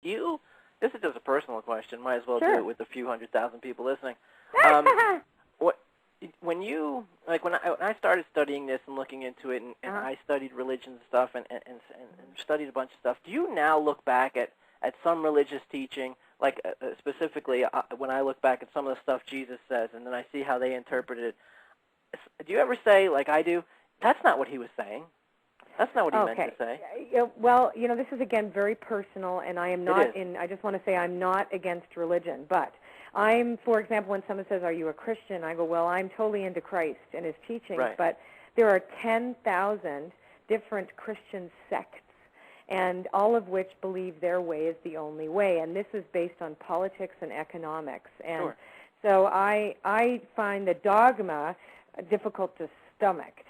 This is just a personal question. Might as well Sure. do it with a few 100,000 people listening. When I started studying this and looking into it, and I studied religion and stuff, and studied a bunch of stuff, do you now look back at some religious teaching, like specifically when I look back at some of the stuff Jesus says, and then I see how they interpreted it, do you ever say, like I do, that's not what he was saying? That's not what he meant to say. Well, this is, again, very personal, and I am not I just want to say I'm not against religion, but I'm, for example, when someone says, are you a Christian? I go, well, I'm totally into Christ and his teachings, right. But there are 10,000 different Christian sects, and all of which believe their way is the only way, and this is based on politics and economics. And sure. So I find the dogma difficult to stomach.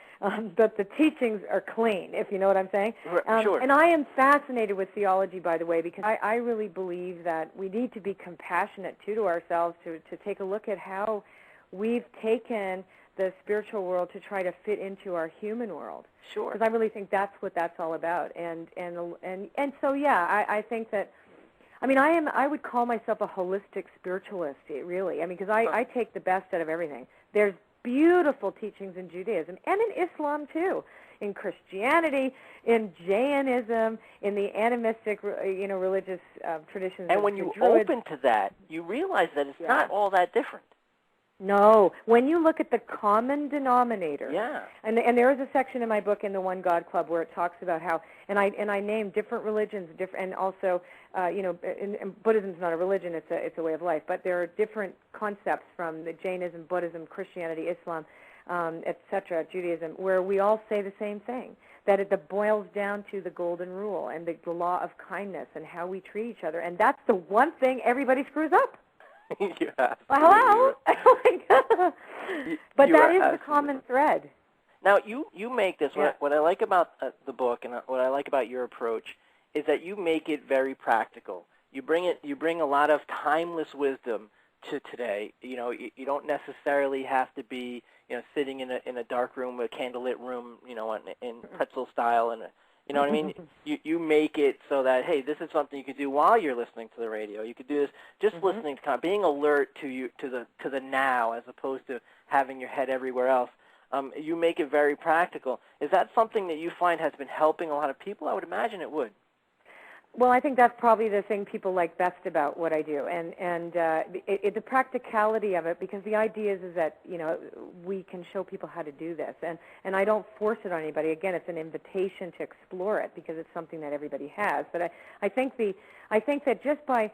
But the teachings are clean, if you know what I'm saying. Sure. And I am fascinated with theology, by the way, because I really believe that we need to be compassionate, too, to ourselves, to take a look at how we've taken the spiritual world to try to fit into our human world. Sure. Because I really think that's what that's all about. And so, yeah, I think that, I would call myself a holistic spiritualist, really. Because I take the best out of everything. There's beautiful teachings in Judaism and in Islam too, in Christianity, in Jainism, in the animistic, religious traditions. And when you open to that, you realize that it's not all that different. No, when you look at the common denominator, and there is a section in my book in the One God Club where it talks about how, and I name different religions, and also, and Buddhism's not a religion; it's a way of life. But there are different concepts from the Jainism, Buddhism, Christianity, Islam, etc., Judaism, where we all say the same thing, that it boils down to the golden rule and the law of kindness and how we treat each other, and that's the one thing everybody screws up. Hello? But that is the common thread. Now, you make this, what I like about the book and what I like about your approach is that you make it very practical. You bring a lot of timeless wisdom to today. You don't necessarily have to be, sitting in a dark room, a candlelit room, in pretzel style, and you know what I mean? You make it so that, hey, this is something you could do while you're listening to the radio. You could do this just listening to being alert to the now as opposed to having your head everywhere else. You make it very practical. Is that something that you find has been helping a lot of people? I would imagine it would. Well, I think that's probably the thing people like best about what I do, and the practicality of it, because the idea is that we can show people how to do this, and I don't force it on anybody. Again, it's an invitation to explore it because it's something that everybody has. But I think that just by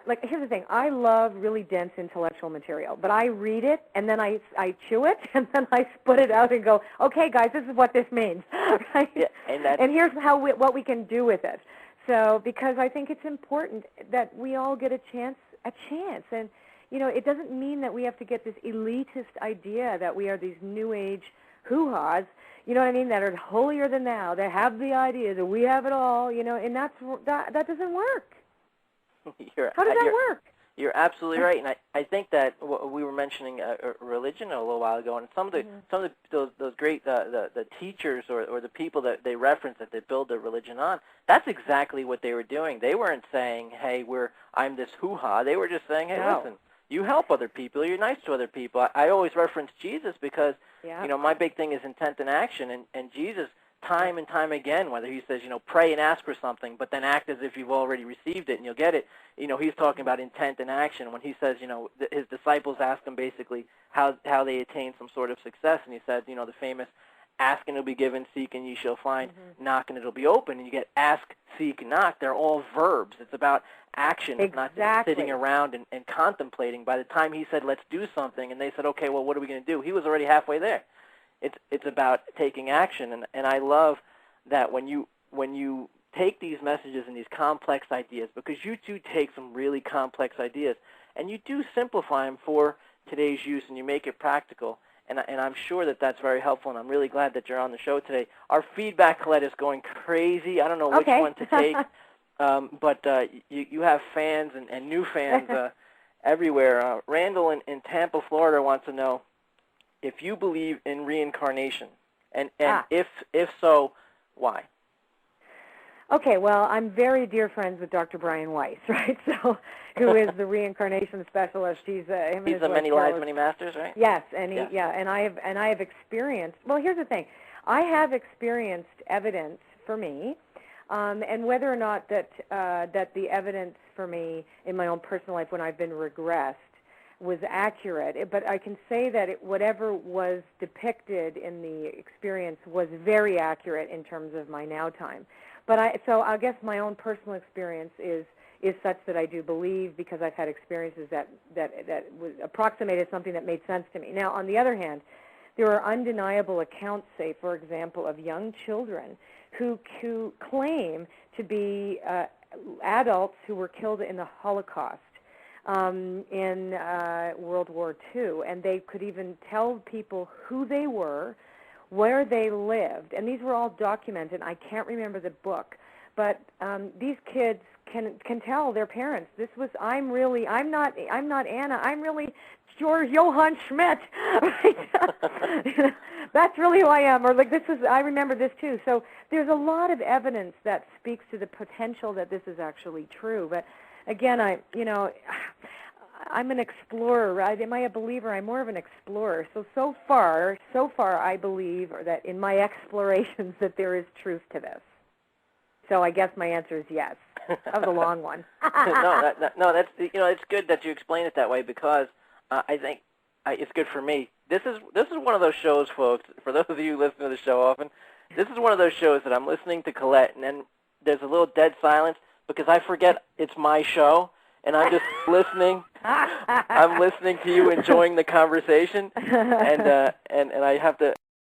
like, here's the thing: I love really dense intellectual material, but I read it and then I chew it and then I spit it out and go, okay, guys, this is what this means, right? Yeah, and here's what we can do with it. So, because I think it's important that we all get a chance, and it doesn't mean that we have to get this elitist idea that we are these new age hoo-haws, you know what I mean, that are holier than thou, that have the idea that we have it all, and that doesn't work. How does that work? You're absolutely right, and I think that we were mentioning religion a little while ago, and some of those great the teachers or the people that they reference that they build their religion on, that's exactly what they were doing. They weren't saying, hey, I'm this hoo-ha. They were just saying, hey, listen, you help other people, you're nice to other people. I always reference Jesus because my big thing is intent and action, and Jesus, time and time again, whether he says, pray and ask for something, but then act as if you've already received it and you'll get it. He's talking about intent and action. When he says, his disciples asked him basically how they attain some sort of success, and he said, the famous, ask and it'll be given, seek and ye shall find, knock and it'll be open, and you get ask, seek, knock. They're all verbs. It's about action. It's not just sitting around and contemplating. By the time he said, let's do something, and they said, okay, well, what are we going to do? He was already halfway there. It's about taking action, and I love that when you take these messages and these complex ideas, because you do take some really complex ideas, and you do simplify them for today's use, and you make it practical, and I'm sure that that's very helpful, and I'm really glad that you're on the show today. Our feedback, Colette, is going crazy. I don't know which one to take, but you have fans and new fans everywhere. Randall in Tampa, Florida wants to know if you believe in reincarnation, and if so, why? Okay, well, I'm very dear friends with Dr. Brian Weiss, right? So, who is the reincarnation specialist? He's a Many lives, many masters, right? Yes, and and I have experienced. Well, here's the thing, I have experienced evidence for me, and whether or not that the evidence for me in my own personal life when I've been regressed was accurate, but I can say that whatever was depicted in the experience was very accurate in terms of my now time. But so I guess my own personal experience is such that I do believe, because I've had experiences that was approximated something that made sense to me. Now, on the other hand, there are undeniable accounts, say, for example, of young children who claim to be adults who were killed in the Holocaust in World War II, and they could even tell people who they were, where they lived, and these were all documented. I can't remember the book, but these kids can tell their parents, I'm not Anna, I'm really George Johann Schmidt. Right? That's really who I am, or like I remember this too. So there's a lot of evidence that speaks to the potential that this is actually true. But again, I'm an explorer, right? Am I a believer? I'm more of an explorer. So far, I believe that in my explorations that there is truth to this. So I guess my answer is yes. That was a long one. No, that's it's good that you explain it that way, because I think it's good for me. This is one of those shows, folks. For those of you who listen to the show often, this is one of those shows that I'm listening to Colette, and then there's a little dead silence because I forget it's my show, and I'm just listening. I'm listening to you, enjoying the conversation, and I have to